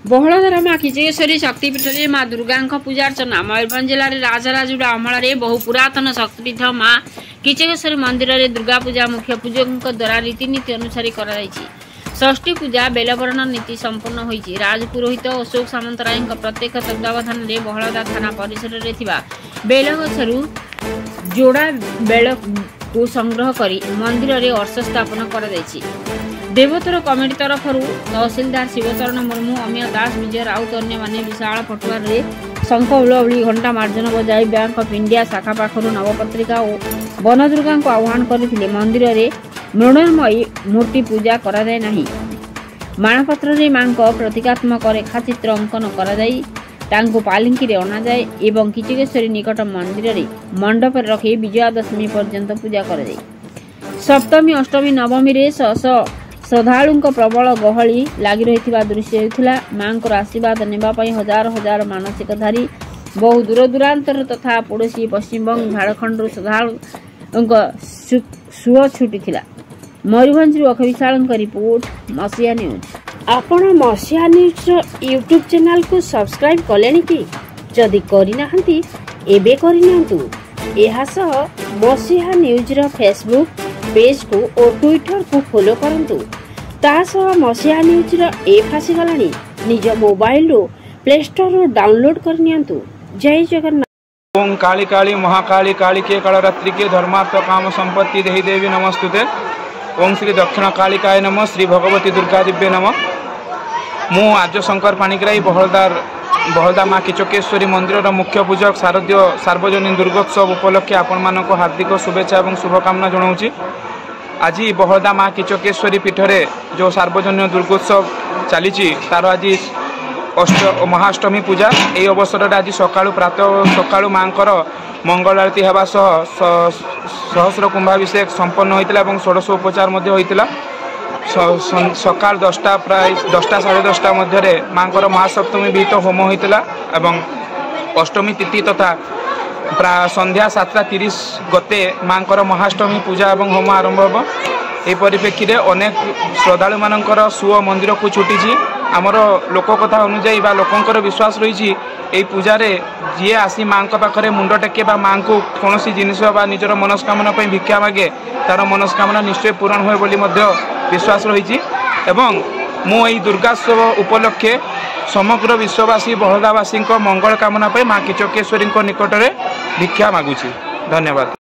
बहलधरा माँ किचकेश्वरी शक्तिपीठ में माँ दुर्गा पूजा अर्चना। मयूरभंज जिले में राजराजुड़ा अमल में बहु पुरातन शक्तिपीठ माँ किचकेश्वरी मंदिर में दुर्गा पूजा मुख्य पूजकों द्वारा रीतिनीति अनुसार कर षष्ठी पूजा बेलवरण नीति संपूर्ण होती। राजपुरोहित अशोक सामंतराय प्रत्यक्ष तत्वावधान में बहलदा थाना परिसर में बेलगछरू जोड़ा बेल को संग्रह कर मंदिर में अर्श स्थापन कर देवोत्तर कमिटी तरफ तहसीलदार शिवचरण मुर्मू, अमिय दास, विजय राउत अन्य माने विशाल पटुआर शंख हुलहुली घंटा मार्जन बजाई बैंक ऑफ इंडिया शाखा पाखर नवपत्रिका और वनदुर्गा को आह्वान करते। मंदिर में मृणमयी मूर्ति पूजा कराए ना। माणपत्र में मां प्रतीकात्मक रेखाचित्र अंकन कर पालिंकी अणा जाए एवं किचकेश्वरी निकट मंदिर में मंडप रखी विजयादशमी पर्यंत पूजा कर सप्तमी अष्टमी नवमी रे श्रद्धालु प्रबल गहली लगी रही दृश्य होता। मां आशीर्वाद नेबाई हजार हजार मानसिकधारी बहु दूर दूरांतर तथा पड़ोशी पश्चिमबंग झारखंड श्रद्धालु सुह छुटी। मयूरभंज अखिल रिपोर्ट मसीहा न्यूज। आपण मसीहा न्यूज यूट्यूब चैनल को सब्सक्राइब कले कि जदि करना एबे करनियंतु। एहा सह मसीहा न्यूज रो फेसबुक पेज को और ट्विटर को फॉलो करंतु। तासह मसीहा न्यूज रो ऐप आसीगलानी निज मोबाइल रो प्ले स्टोर रो डाउनलोड करनियंतु। जय जगन्नाथ। ओम काली काली महाकाली काली के कालरात्रि के धर्मार्थ काम संपत्ति देहि देवी नमस्तुते। ओम श्री दक्षिण कालिकाय नमः। श्री भगवती दुर्गा दिव्य नमः। मु आर्य शंकर पाणिग्राही बहलदा माँ किचकेश्वरी मंदिर मुख्य पूजक शारदीय सार्वजनीन दुर्गोत्सव उपलक्षे आपण मानक हार्दिक शुभेच्छा और शुभकामना जनाऊँगी। आज बहलदा माँ किचकेश्वरी पीठरे जो सार्वजनीन दुर्गोत्सव चली तार आज महाअष्टमी पूजा। यही अवसर में आज सकाळु प्रातः सकाळु माँ मंगल आरती होगा सहस्र कुंभाभिषेक संपन्न होता और षोडश उपचार होता। सकाल 10टा प्राय 10टा साढ़े 10टा मध्य माँ महासप्तमी विहित होम होता एवं अष्टमी तिथि तथा प्राय संध्या 7:30 गते माँ महाअष्टमी पूजा और होम आरंभ हो। यह परिप्रेक्षी में अनेक श्रद्धालु मानकर सुओ मंदिर को छुटी। आमर लोककथा अनुजाई लोकंर विश्वास रही पूजा जी आसी माँ पाखे मुंड टेके माँ को कौन जिनिस निजर मनस्कामना भिक्षा मागे तार मनस्कामना निश्चय पूरण हुए बोली विश्वास रही। एवं मु यही दुर्गोत्सव उपलक्षे समग्र विश्ववासी बहलदावासी मंगल कामना माँ किचकेश्वरी निकट में भिक्षा मागुची। धन्यवाद।